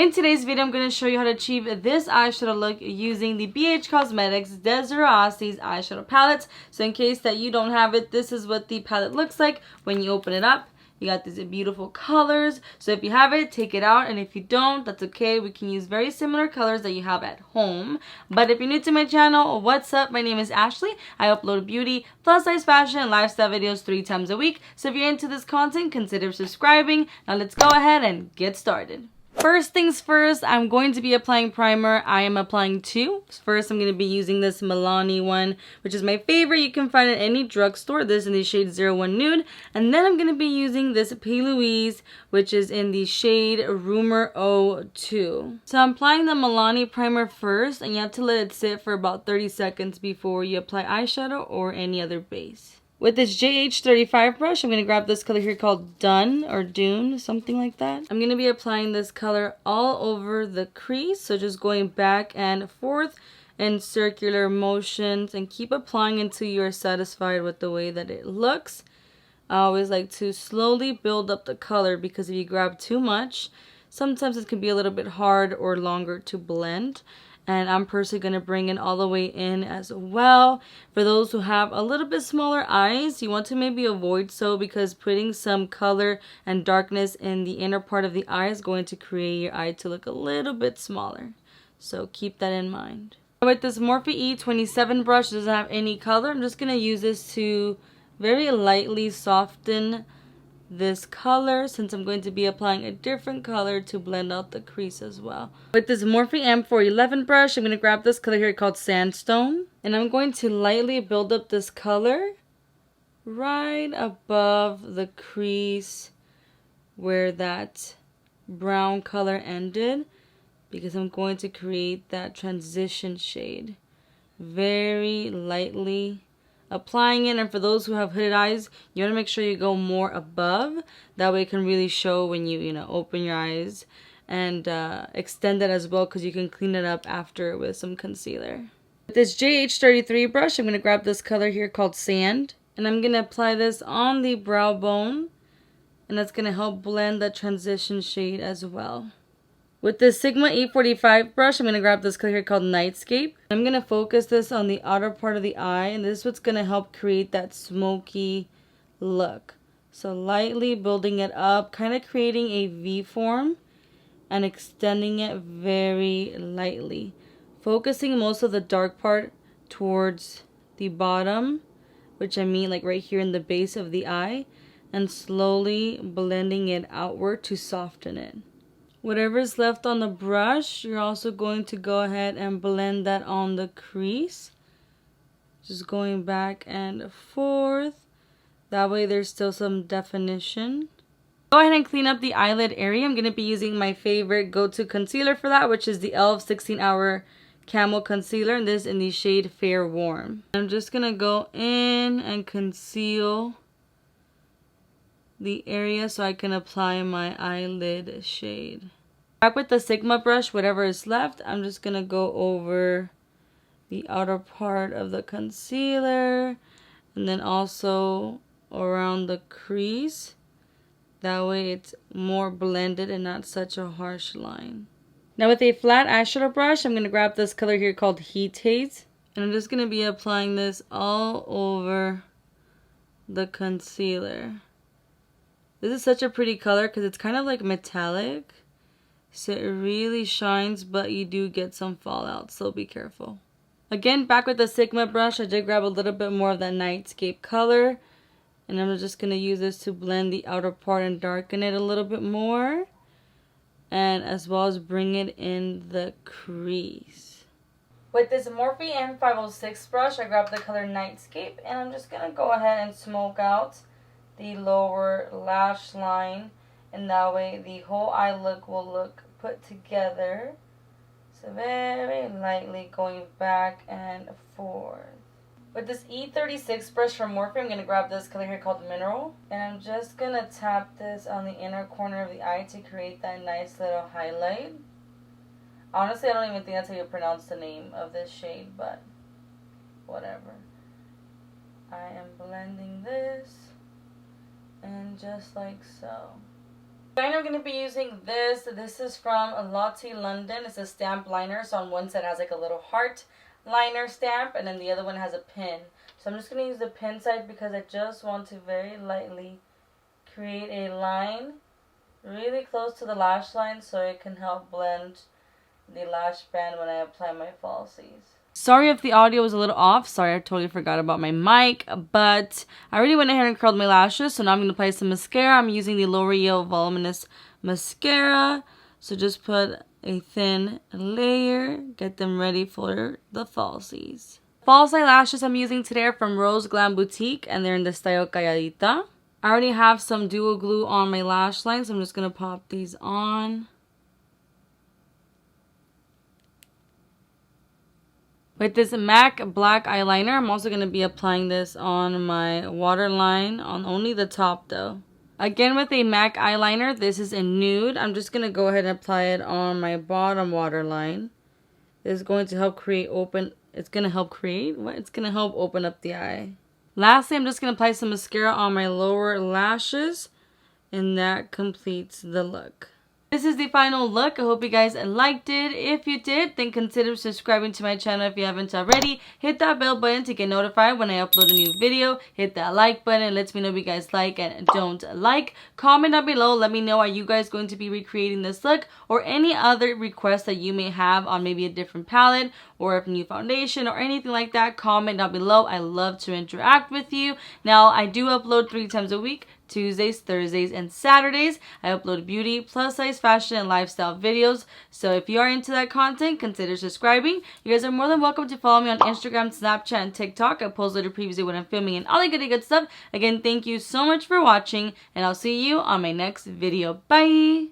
In today's video, I'm going to show you how to achieve this eyeshadow look using the BH Cosmetics Desert Oasis eyeshadow palette. So in case that you don't have it, this is what the palette looks like when you open it up. You got these beautiful colors. So if you have it, take it out. And if you don't, that's okay. We can use very similar colors that you have at home. But if you're new to my channel, what's up? My name is Ashley. I upload beauty, plus size fashion, and lifestyle videos 3 times a week. So if you're into this content, consider subscribing. Now let's go ahead and get started. First things first, I'm going to be applying primer. I am applying 2. First, I'm going to be using this Milani one, which is my favorite. You can find it at any drugstore. This in the shade 01 Nude. And then I'm going to be using this P. Louise, which is in the shade Rumor 02. So I'm applying the Milani primer first, and you have to let it sit for about 30 seconds before you apply eyeshadow or any other base. With this JH35 brush, I'm going to grab this color here called Dune or Dune, something like that. I'm going to be applying this color all over the crease. So just going back and forth in circular motions and keep applying until you're satisfied with the way that it looks. I always like to slowly build up the color because if you grab too much, sometimes it can be a little bit hard or longer to blend. And I'm personally going to bring it all the way in as well. For those who have a little bit smaller eyes, you want to maybe avoid so because putting some color and darkness in the inner part of the eye is going to create your eye to look a little bit smaller. So keep that in mind. With this Morphe E27 brush, it doesn't have any color. I'm just going to use this to very lightly soften this color since I'm going to be applying a different color to blend out the crease as well. With this Morphe M411 brush, I'm going to grab this color here called Sandstone. And I'm going to lightly build up this color right above the crease where that brown color ended because I'm going to create that transition shade. Very lightly applying it, and for those who have hooded eyes, you want to make sure you go more above. That way it can really show when you open your eyes, and extend it as well because you can clean it up after with some concealer. With this JH33 brush, I'm going to grab this color here called Sand, and I'm going to apply this on the brow bone, and that's going to help blend the transition shade as well. With this Sigma 845 brush, I'm going to grab this color here called Nightscape. I'm going to focus this on the outer part of the eye, and this is what's going to help create that smoky look. So lightly building it up, kind of creating a V form and extending it very lightly. Focusing most of the dark part towards the bottom, which I mean like right here in the base of the eye, and slowly blending it outward to soften it. Whatever's left on the brush, you're also going to go ahead and blend that on the crease. Just going back and forth. That way there's still some definition. Go ahead and clean up the eyelid area. I'm going to be using my favorite go-to concealer for that, which is the e.l.f. 16-Hour Camo Concealer. And this in the shade Fair Warm. I'm just going to go in and conceal the area so I can apply my eyelid shade. Back with the Sigma brush, whatever is left, I'm just going to go over the outer part of the concealer and then also around the crease. That way it's more blended and not such a harsh line. Now with a flat eyeshadow brush, I'm going to grab this color here called Heat Haze. And I'm just going to be applying this all over the concealer. This is such a pretty color because it's kind of like metallic. So it really shines, but you do get some fallout, so be careful. Again, back with the Sigma brush, I did grab a little bit more of that Nightscape color. And I'm just going to use this to blend the outer part and darken it a little bit more. And as well as bring it in the crease. With this Morphe M506 brush, I grabbed the color Nightscape. And I'm just going to go ahead and smoke out the lower lash line, and that way the whole eye look will look put together. So very lightly going back and forth. With this E36 brush from Morphe, I'm going to grab this color here called Mineral, and I'm just going to tap this on the inner corner of the eye to create that nice little highlight. Honestly, I don't even think that's how you pronounce the name of this shade, but whatever. I am blending this. And just like so. Liner, I'm going to be using this. This is from Lotte London. It's a stamp liner. So on one side it has like a little heart liner stamp, and then the other one has a pin. So I'm just going to use the pin side because I just want to very lightly create a line really close to the lash line so it can help blend the lash band when I apply my falsies. Sorry if the audio was a little off. Sorry, I totally forgot about my mic. But I already went ahead and curled my lashes. So now I'm going to apply some mascara. I'm using the L'Oreal Voluminous Mascara. So just put a thin layer. Get them ready for the falsies. False eyelashes I'm using today are from Rose Glam Boutique. And they're in the style Calladita. I already have some duo glue on my lash line. So I'm just going to pop these on. With this MAC black eyeliner, I'm also going to be applying this on my waterline, on only the top though. Again, with a MAC eyeliner, this is in nude. I'm just going to go ahead and apply it on my bottom waterline. This is going to help it's going to help open up the eye. Lastly, I'm just going to apply some mascara on my lower lashes, and that completes the look. This is the final look. I hope you guys liked it. If you did, then consider subscribing to my channel if you haven't already. Hit that bell button to get notified when I upload a new video. Hit that like button. It lets me know if you guys like and don't like. Comment down below. Let me know, are you guys going to be recreating this look or any other requests that you may have on maybe a different palette or a new foundation or anything like that. Comment down below. I love to interact with you. Now, I do upload 3 times a week. Tuesdays, Thursdays, and Saturdays. I upload beauty, plus size, fashion, and lifestyle videos. So if you are into that content, consider subscribing. You guys are more than welcome to follow me on Instagram, Snapchat, and TikTok. I post little previews of what I'm filming and all that good stuff. Again, thank you so much for watching, and I'll see you on my next video. Bye!